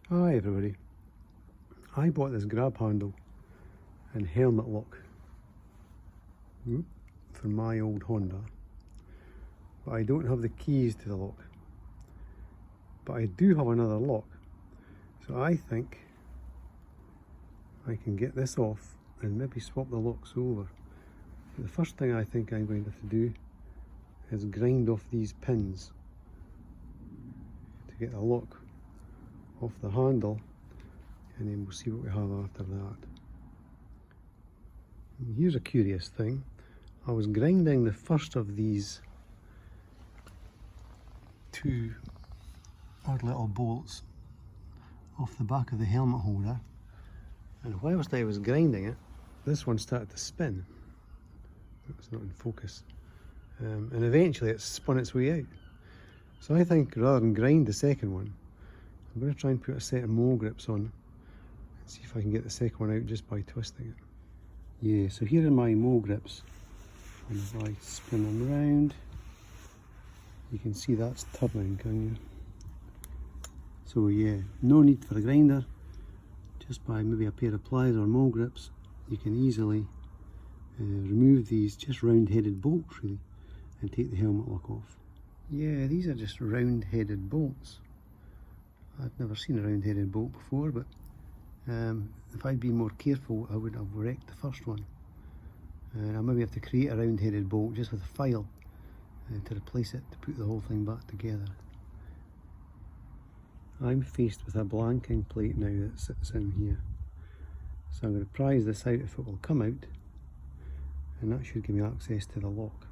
Hi everybody. I bought this grab handle and helmet lock for my old Honda, but I don't have the keys to the lock. But I do have another lock, so I think I can get this off and maybe swap the locks over. But the first thing I think I'm going to have to do is grind off these pins to get the lock off the handle, and then we'll see what we have after that. And here's a curious thing. I was grinding the first of these two odd little bolts off the back of the helmet holder, and whilst I was grinding it, this one started to spin. It's not in focus. And eventually it spun its way out. So I think rather than grind the second one, I'm going to try and put a set of mole grips on and see if I can get the second one out just by twisting it. Yeah, so here are my mole grips, and if I spin them round, you can see that's turning, can you? So yeah, no need for a grinder. Just by maybe a pair of pliers or mole grips, you can easily remove these just round-headed bolts really, and take the helmet lock off. Yeah, these are just round-headed bolts. I've never seen a round-headed bolt before, but if I'd been more careful, I would have wrecked the first one. I'll maybe have to create a round-headed bolt just with a file to replace it to put the whole thing back together. I'm faced with a blanking plate now that sits in here. So I'm going to prise this out if it will come out, and that should give me access to the lock,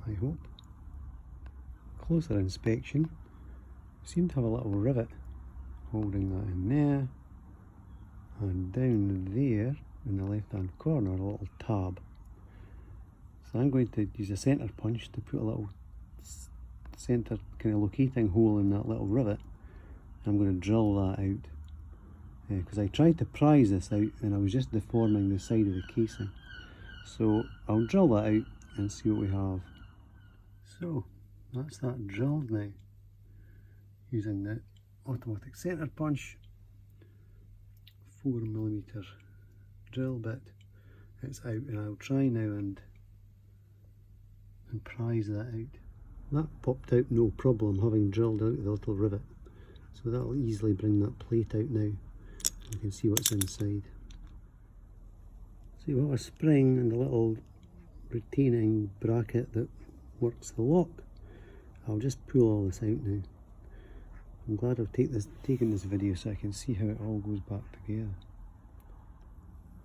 I hope. Closer inspection, seem to have a little rivet holding that in there, and down there in the left hand corner a little tab. So I'm going to use a centre punch to put a little centre kind of locating hole in that little rivet. I'm going to drill that out because I tried to prise this out and I was just deforming the side of the casing. So I'll drill that out and see what we have. So that's that drilled now using the automatic centre punch, 4mm drill bit. It's out, and I'll try now and prise that out. That popped out no problem, having drilled out the little rivet. So that'll easily bring that plate out now. You can see what's inside. So you have a spring and a little retaining bracket that works the lock. I'll just pull all this out now. I'm glad I've taken this video so I can see how it all goes back together.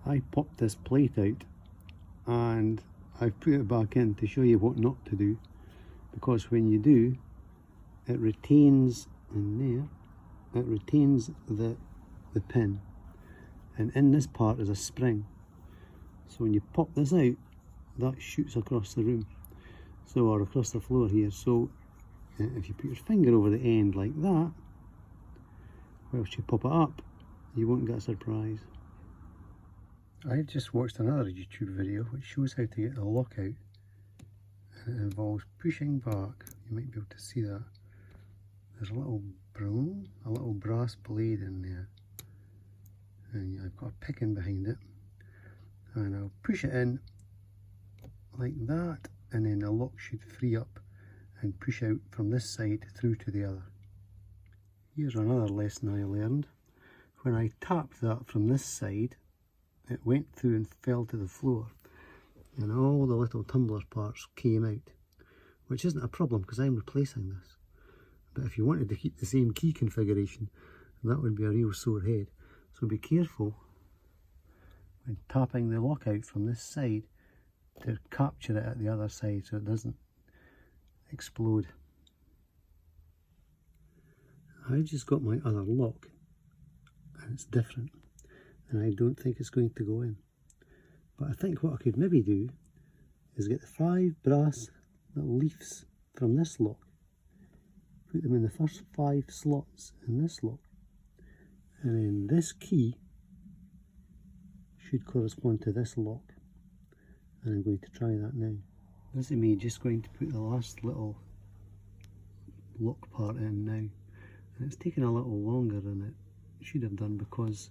I popped this plate out and I've put it back in to show you what not to do, because when you do, it retains in there. It retains the pin, and in this part is a spring. So when you pop this out, that shoots across the room, or across the floor here. So if you put your finger over the end like that, whilst you pop it up, you won't get a surprise. I've just watched another YouTube video which shows how to get the lock out, and it involves pushing back. You might be able to see that. There's a little brass blade in there, and I've got a pick in behind it, and I'll push it in like that, and then the lock should free up and push out from this side through to the other. Here's another lesson I learned. When I tapped that from this side, it went through and fell to the floor, and all the little tumbler parts came out, which isn't a problem because I'm replacing this. But if you wanted to keep the same key configuration, that would be a real sore head. So be careful when tapping the lock out from this side to capture it at the other side so it doesn't explode. I've just got my other lock and it's different, and I don't think it's going to go in. But I think what I could maybe do is get the 5 brass little leaves from this lock, put them in the first 5 slots in this lock, and then this key should correspond to this lock, and I'm going to try that now. This is me just going to put the last little lock part in now, and it's taken a little longer than it should have done, because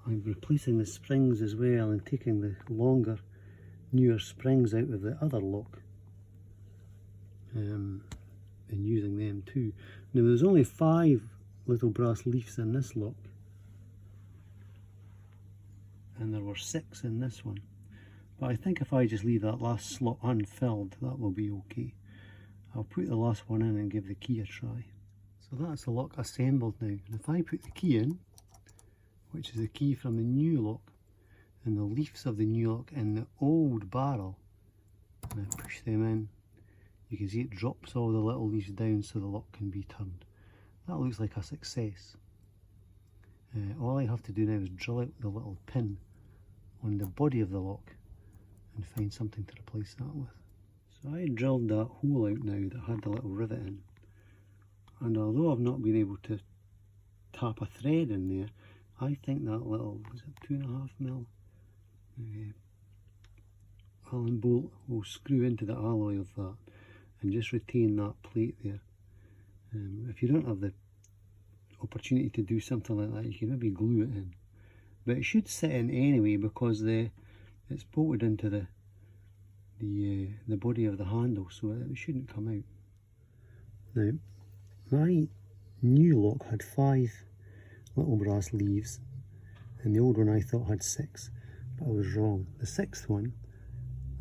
I'm replacing the springs as well and taking the longer, newer springs out of the other lock and using them too. Now there's only 5 little brass leaves in this lock, and there were 6 in this one, but I think if I just leave that last slot unfilled, that will be okay. I'll put the last one in and give the key a try. So that's the lock assembled now, and if I put the key in, which is the key from the new lock, and the leaves of the new lock in the old barrel, and I push them in, you can see it drops all the little leaves down so the lock can be turned. That looks like a success. All I have to do now is drill out the little pin on the body of the lock and find something to replace that with. So I drilled that hole out now that had the little rivet in, and although I've not been able to tap a thread in there, I think that little, was it 2.5mm Allen bolt will screw into the alloy of that and just retain that plate there. If you don't have the opportunity to do something like that, you can maybe glue it in, but it should sit in anyway because it's bolted into the body of the handle, so it shouldn't come out. Now, my new lock had 5 little brass leaves, and the old one I thought had 6, but I was wrong. The 6th one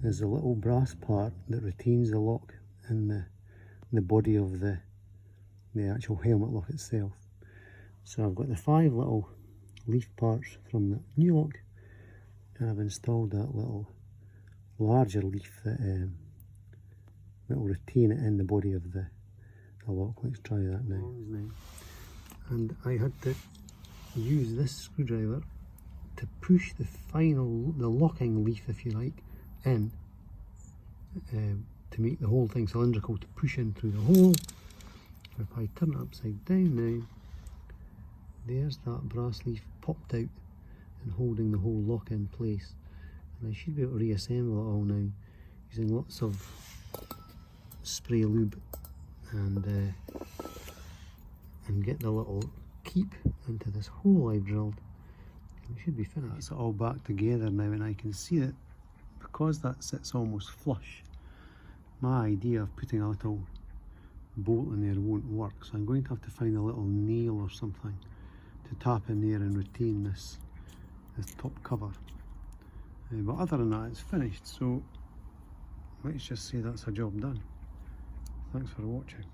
is a little brass part that retains the lock in the body of the actual helmet lock itself. So I've got the 5 little leaf parts from the new lock, and I've installed that little larger leaf that will retain it in the body of the lock. Let's try that now. And I had to use this screwdriver to push the locking leaf, if you like, in to make the whole thing cylindrical, to push in through the hole. If I turn it upside down now, there's that brass leaf popped out and holding the whole lock in place. And I should be able to reassemble it all now using lots of spray lube and get the little keep into this hole I've drilled. It should be finished. That's all back together now, and I can see that because that sits almost flush, my idea of putting a little bolt in there won't work, so I'm going to have to find a little nail or something to tap in there and retain this top cover. But other than that, it's finished, so let's just say that's a job done. Thanks for watching.